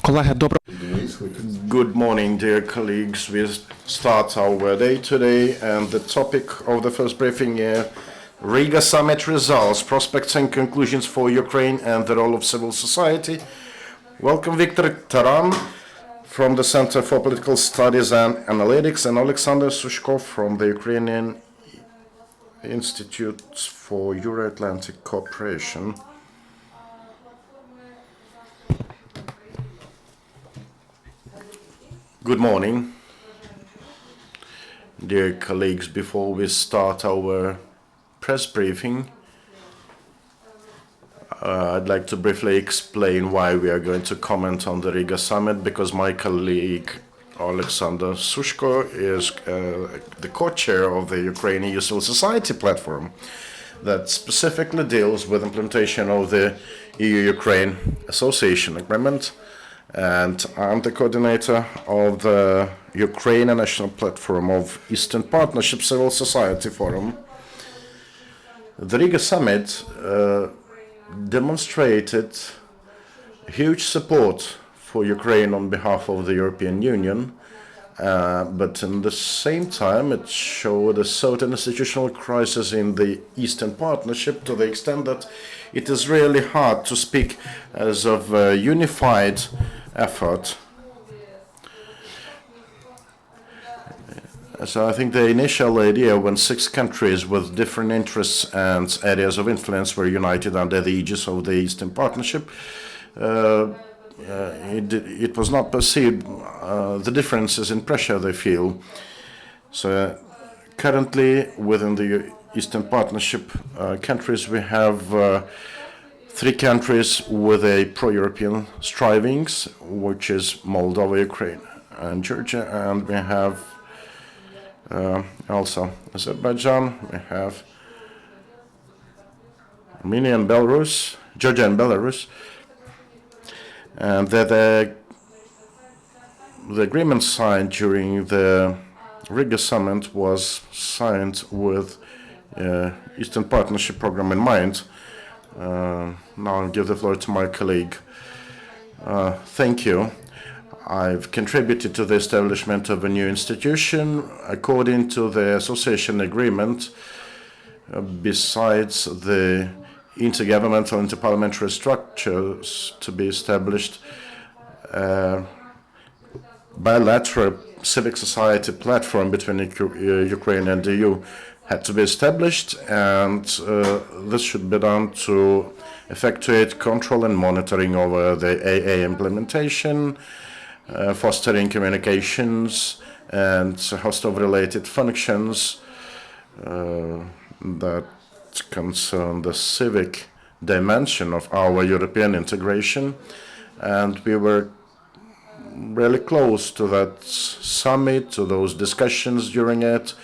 Колеги, доброго. Good morning, dear colleagues. We start our day today, and the topic of the first briefing is Riga summit results, prospects and conclusions for Ukraine and the role of civil society. Welcome, Viktor Taran from the Center for Political Studies and Analytics, and Oleksandr Sushko from the Ukrainian Institute for Euro-Atlantic Cooperation. Good morning, dear colleagues. Before we start our press briefing, I'd like to briefly explain why we are going to comment on the Riga summit, because my colleague Oleksandr Sushko is the co-chair of the Ukrainian Civil Society platform that specifically deals with implementation of the EU-Ukraine Association Agreement. And I'm the coordinator of the Ukrainian National Platform of Eastern Partnership Civil Society Forum. The Riga Summit demonstrated huge support for Ukraine on behalf of the European Union, but in the same time it showed a certain institutional crisis in the Eastern Partnership, to the extent that it is really hard to speak as of a unified effort. So I think the initial idea, when 6 countries with different interests and areas of influence were united under the aegis of the Eastern Partnership, it was not perceived the differences in pressure they feel. So currently within the Eastern Partnership countries, we have 3 countries with a pro-European strivings, which is Moldova, Ukraine, and Georgia, and we have also Azerbaijan, we have Armenia and Belarus, Georgia and Belarus, and the agreement signed during the Riga summit was signed with Eastern Partnership program in mind. Now I'll give the floor to my colleague. Thank you. I've contributed to the establishment of a new institution. According to the association agreement, besides the intergovernmental interparliamentary structures to be established, bilateral civic society platform between Ukraine and the EU had to be established, and this should be done to effectuate control and monitoring over the AA implementation, fostering communications and host of related functions that concern the civic dimension of our European integration. And we were really close to that summit, to those discussions during it.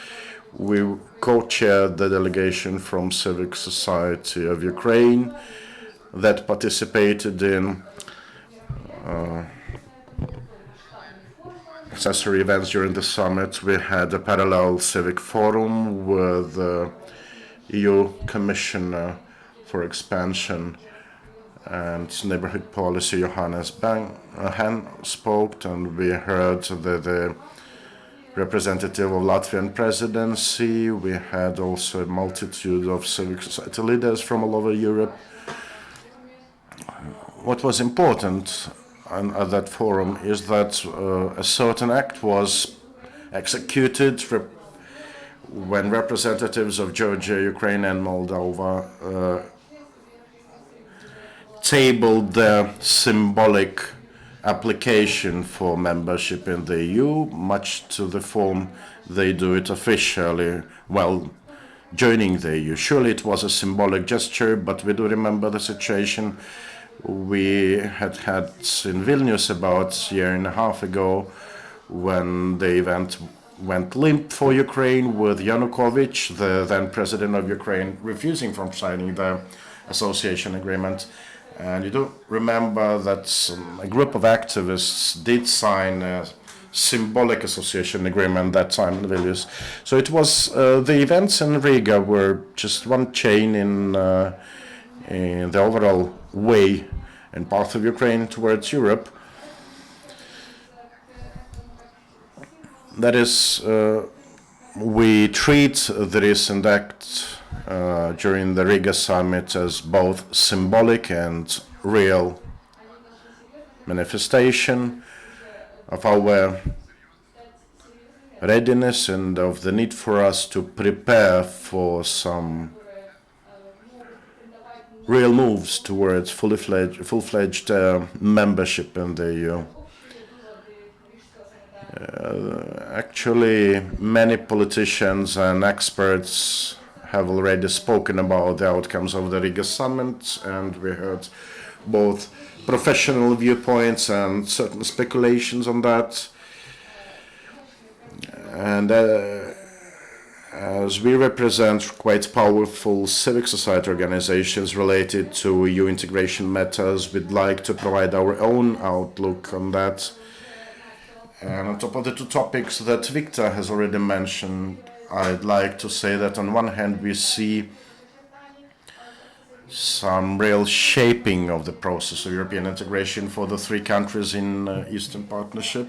We co-chaired the delegation from Civic Society of Ukraine that participated in accessory events during the summit. We had a parallel civic forum with the EU Commissioner for Expansion and Neighborhood Policy, Johannes Hahn, spoke, and we heard the representative of Latvian presidency. We had also a multitude of civic society leaders from all over Europe. What was important at that forum is that a certain act was executed when representatives of Georgia, Ukraine, and Moldova tabled their symbolic application for membership in the EU, much to the form they do it officially while joining the EU. Surely it was a symbolic gesture, but we do remember the situation we had in Vilnius about a year and a half ago, when the event went limp for Ukraine, with Yanukovych, the then president of Ukraine, refusing from signing the association agreement. And you do remember that a group of activists did sign a symbolic association agreement that time in Vilnius. So it was the events in Riga were just one chain in the overall way and path of Ukraine towards Europe. That is, we treat the recent act during the Riga summit as both symbolic and real manifestation of our readiness and of the need for us to prepare for some real moves towards full-fledged membership in the EU. Actually, many politicians and experts have already spoken about the outcomes of the Riga summit, and we heard both professional viewpoints and certain speculations on that. And as we represent quite powerful civic society organizations related to EU integration matters, we'd like to provide our own outlook on that. And on top of the two topics that Viktor has already mentioned, I'd like to say that on one hand we see some real shaping of the process of European integration for the three countries in Eastern Partnership,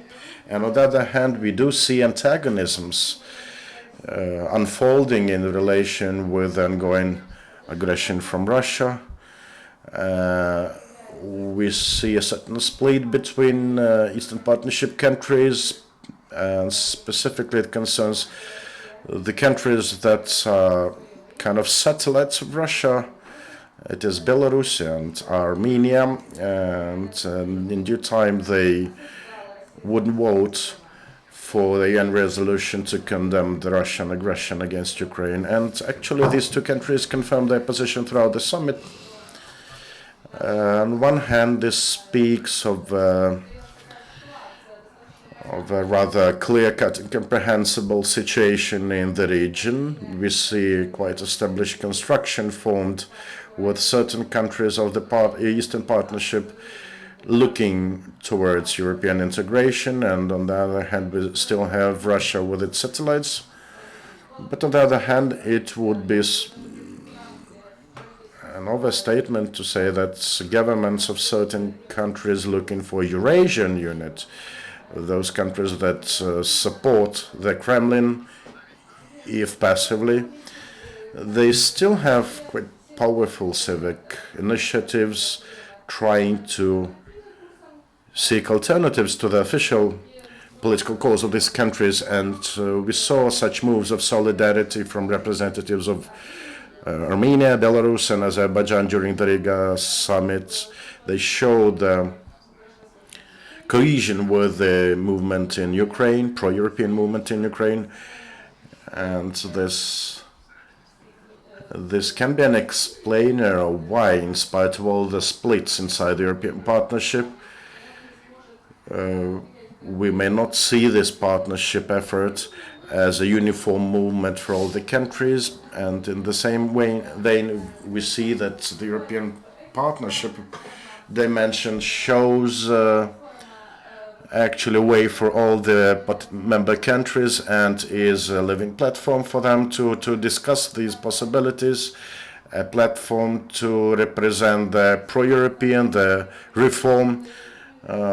and on the other hand we do see antagonisms unfolding in relation with ongoing aggression from Russia. We see a certain split between Eastern Partnership countries, and specifically it concerns the countries that are kind of satellites of Russia. It is Belarus and Armenia, and in due time they would vote for the UN resolution to condemn the Russian aggression against Ukraine. And actually these two countries confirmed their position throughout the summit. On one hand, this speaks of a rather clear-cut and comprehensible situation in the region. We see quite established construction formed with certain countries of the Eastern Partnership looking towards European integration, and on the other hand we still have Russia with its satellites. But on the other hand, it would be an overstatement to say that governments of certain countries looking for Eurasian unit, those countries that support the Kremlin, if passively, they still have quite powerful civic initiatives trying to seek alternatives to the official political cause of these countries, and we saw such moves of solidarity from representatives of Armenia, Belarus and Azerbaijan during the Riga summit. They showed cohesion with the movement in Ukraine, pro-European movement in Ukraine, and this can be an explainer of why, in spite of all the splits inside the European partnership, we may not see this partnership effort as a uniform movement for all the countries, and in the same way we see that the European partnership dimension shows actually a way for all the member countries and is a living platform for them to discuss these possibilities, a platform to represent the pro-European, the reform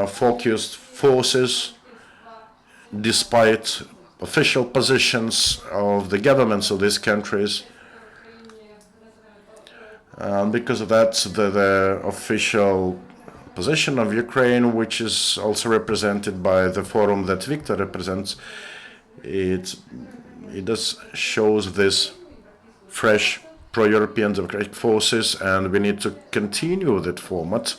focused forces, despite official positions of the governments of these countries. Because of that, the official position of Ukraine, which is also represented by the forum that Viktor represents, it does shows this fresh pro-European democratic forces, and we need to continue that format.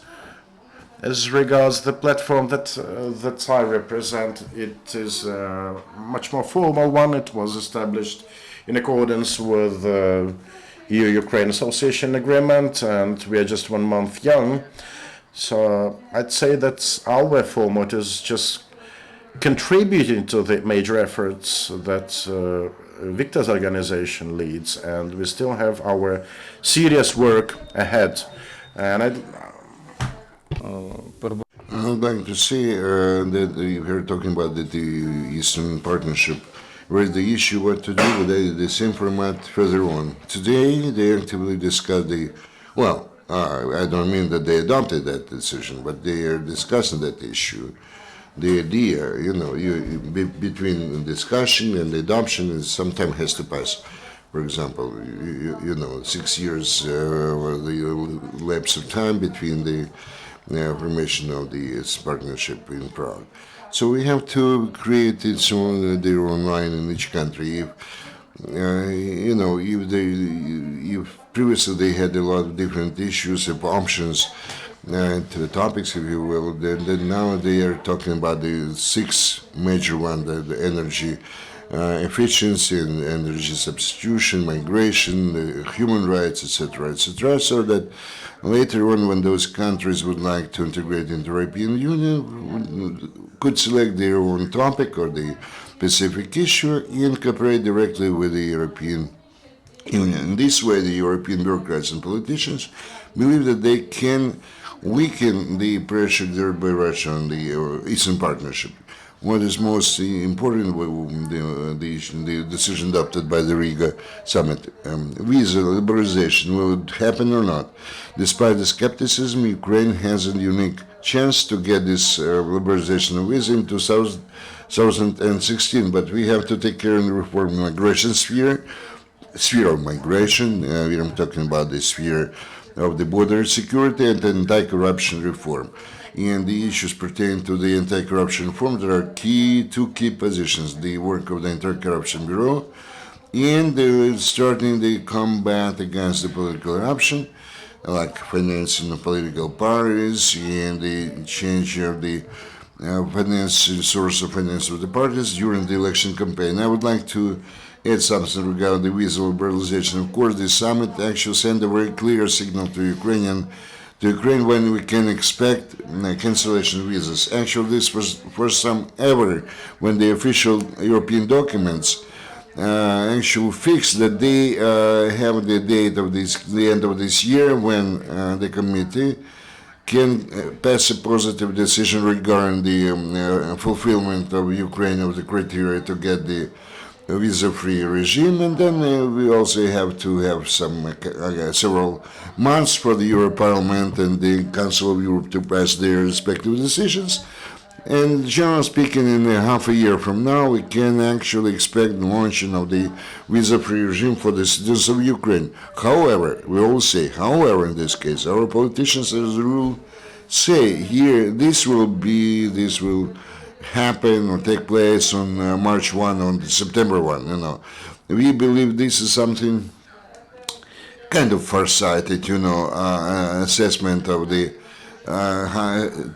As regards the platform that I represent, it is a much more formal one. It was established in accordance with the EU-Ukraine Association Agreement, and we are just 1 month young. So I'd say that our format is just contributing to the major efforts that Viktor's organization leads, and we still have our serious work ahead. And I'd like to say that we're talking about the Eastern Partnership, where the issue what to do with the same format further on. Today, they actively discuss I don't mean that they adopted that decision, but they are discussing that issue. the idea, between discussion and adoption, it sometimes has to pass. For example, 6 years the lapse of time between the formation of this partnership in Prague. So we have to create their own line in each country. If previously they had a lot of different issues of options and topics, if you will, then now they are talking about the six major ones: the energy efficiency and energy substitution, migration, human rights, etc., etc. So that later on, when those countries would like to integrate into the European Union, could select their own topic or the specific issue and cooperate directly with the European Union. In this way, the European bureaucrats and politicians believe that they can weaken the pressure exerted by Russia on the Eastern Partnership. What is most important, the decision adopted by the Riga summit, visa liberalization, will it happen or not? Despite the skepticism, Ukraine has a unique chance to get this liberalization of visa in 2016, but we have to take care of the reform of the migration sphere of migration. I'm talking about the sphere of the border security and anti-corruption reform. And the issues pertaining to the anti-corruption reform, there are two key positions: the work of the Anti-Corruption Bureau and starting the combat against the political corruption, like financing of political parties and the change of the source of finance of the parties during the election campaign. I would like to add something regarding the visa liberalization. Of course, the summit actually sent a very clear signal to Ukraine when we can expect cancellation of visas. Actually, this was first time ever when the official European documents actually fixed that they have the date of the end of this year when the committee can pass a positive decision regarding the fulfillment of Ukraine of the criteria to get the visa-free regime, and then we also have to have several months for the Euro Parliament and the Council of Europe to pass their respective decisions. And generally speaking, in half a year from now, we can actually expect the launching of the visa-free regime for the citizens of Ukraine. However, we all say, in this case, our politicians, as a rule, say here this will happen or take place on March 1 or September 1. We believe this is something kind of farsighted, assessment of the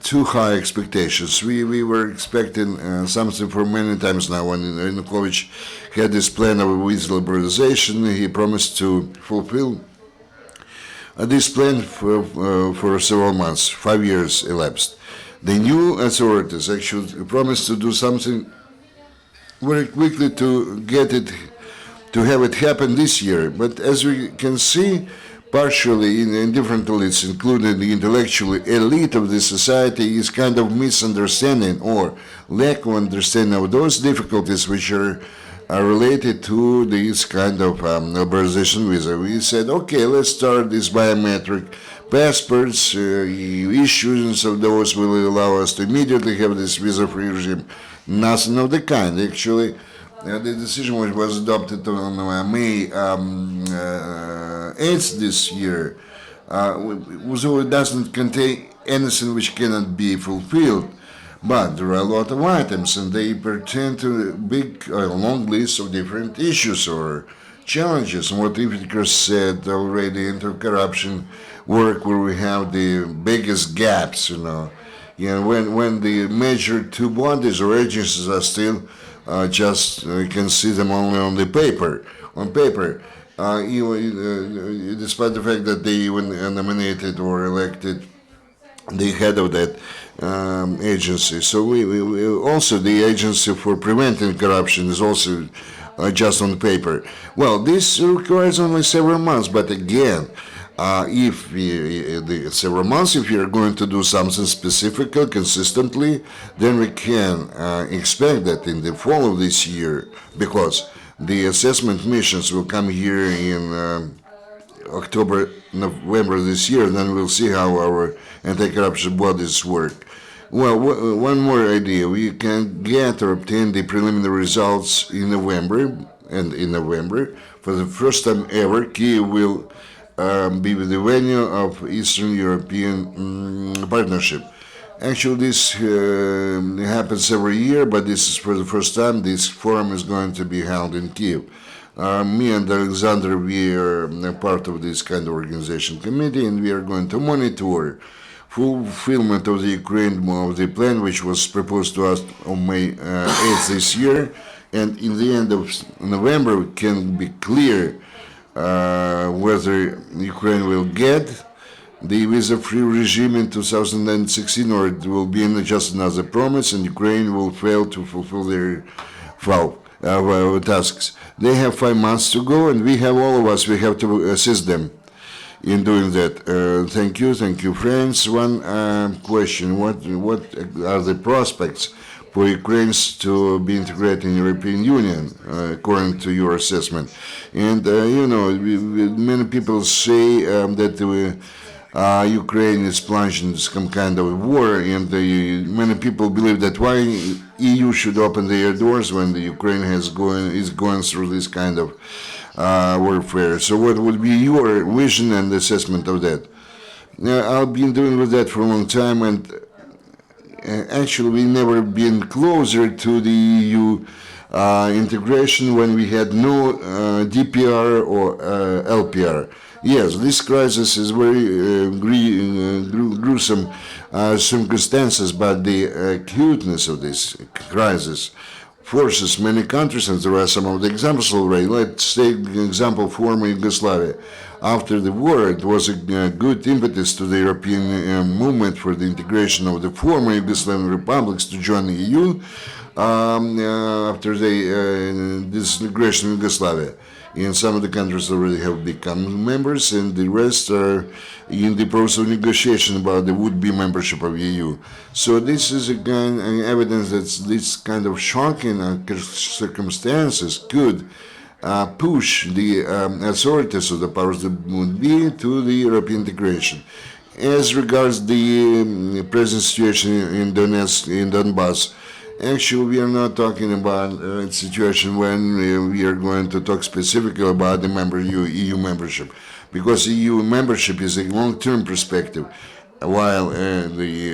too high expectations. We were expecting something for many times now. When Yanukovych had this plan of visa liberalization, he promised to fulfill this plan for several months. 5 years elapsed. The new authorities actually promised to do something very quickly to have it happen this year. But as we can see, partially in different elites, including the intellectual elite of the society, is kind of misunderstanding or lack of understanding of those difficulties which are related to this kind of liberalization visa. We said, okay, let's start this biometric passports. Issuance of those will allow us to immediately have this visa-free regime. Nothing of the kind. Actually, the decision which was adopted on May 8th this year it doesn't contain anything which cannot be fulfilled. But there are a lot of items, and they pertain to a long list of different issues or challenges. And what Viktor said already, anti-corruption work, where we have the biggest gaps, when the major two bodies or agencies are still you can see them only on paper. Despite the fact that they even nominated or elected the head of that agency. So we also, the agency for preventing corruption is also just on paper. Well, this requires only several months, but again, if we are going to do something specific consistently, then we can expect that in the fall of this year, because the assessment missions will come here in October, November this year, and then we'll see how our anti-corruption bodies work. Well, one more idea. We can get or obtain the preliminary results in November, and in November, for the first time ever, Kiev will be the venue of Eastern European Partnership. Actually, this happens every year, but this is for the first time. This forum is going to be held in Kiev. Me and Oleksandr, we are a part of this kind of organization committee, and we are going to monitor fulfillment of the Ukraine of the plan, which was proposed to us on May 8th this year. And in the end of November, we can be clear whether Ukraine will get the visa-free regime in 2016, or it will be just another promise, and Ukraine will fail to fulfill their tasks. They have 5 months to go, and we have all of us. We have to assist them in doing that. Thank you, friends. One question: What are the prospects for Ukrainians to be integrated in the European Union, according to your assessment? And many people say that Ukraine is plunged into some kind of war, and many people believe that why EU should open their doors when the Ukraine is going through this kind of warfare. So, what would be your vision and assessment of that? I've been doing with that for a long time, and actually, we never been closer to the EU integration when we had no DPR or LPR. Yes, this crisis is very gruesome circumstances, but the acuteness of this crisis forces many countries, and there are some of the examples already. Let's take the example of former Yugoslavia. After the war, it was a good impetus to the European movement for the integration of the former Yugoslavian republics to join the EU after the disintegration of Yugoslavia. And some of the countries already have become members, and the rest are in the process of negotiation about the would-be membership of EU. So this is again evidence that this kind of shocking circumstances could push the authorities of the powers that would be to the European integration. As regards the present situation in Donbass, actually, we are not talking about a situation when we are going to talk specifically about the EU membership, because EU membership is a long-term perspective, while the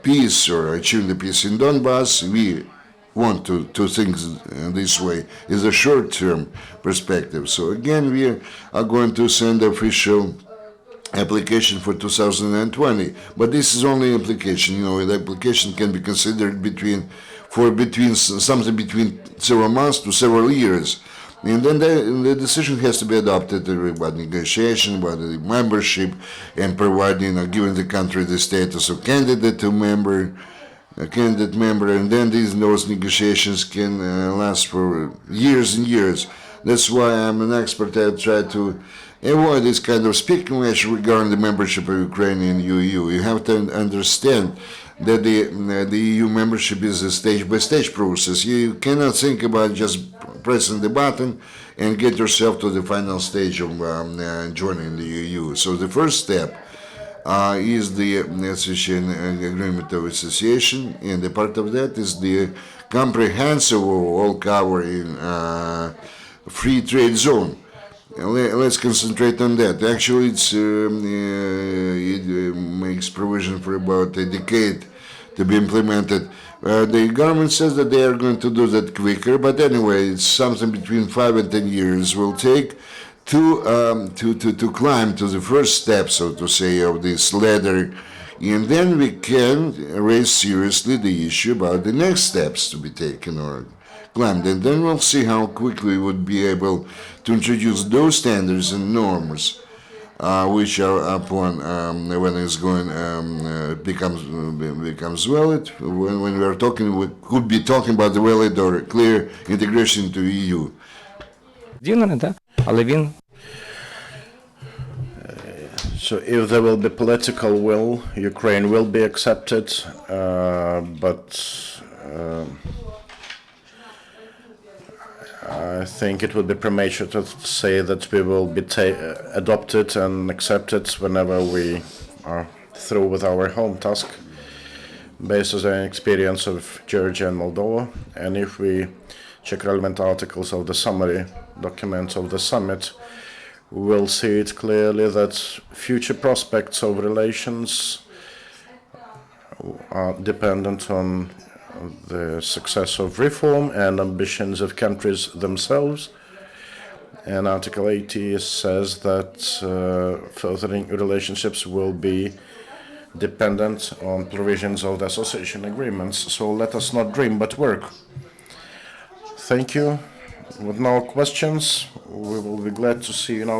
peace or achieving the peace in Donbass, we want to think this way, is a short-term perspective. So again, we are going to send official application for 2020, but this is only an application. The application can be considered between something between several months to several years, and then the decision has to be adopted about negotiation, about the membership, and providing giving the country the status of candidate member, and then those negotiations can last for years and years. That's why I'm an expert. I try to avoid this kind of speculation regarding the membership of Ukraine in EU. You have to understand that the EU membership is a stage-by-stage process. You cannot think about just pressing the button and get yourself to the final stage of joining the EU. So the first step is the association agreement of association, and a part of that is the comprehensive, all-covering free trade zone. Let's concentrate on that. Actually, it makes provision for about a decade to be implemented. The government says that they are going to do that quicker, but anyway, it's something between 5 and 10 years will take to climb to the first step, so to say, of this ladder, and then we can raise seriously the issue about the next steps to be taken or climbed, and then we'll see how quickly we would be able to introduce those standards and norms which are upon when it's going becomes valid. When we are talking, we could be talking about the valid or clear integration into EU. So if there will be political will, Ukraine will be accepted, but I think it would be premature to say that we will be adopted and accepted whenever we are through with our home task. based on the experience of Georgia and Moldova. And if we check relevant articles of the summary document of the summit, we'll see it clearly that future prospects of relations are dependent on the success of reform and ambitions of countries themselves. And Article 80 says that furthering relationships will be dependent on provisions of the association agreements. So let us not dream but work. Thank you. With no questions, we will be glad to see you now.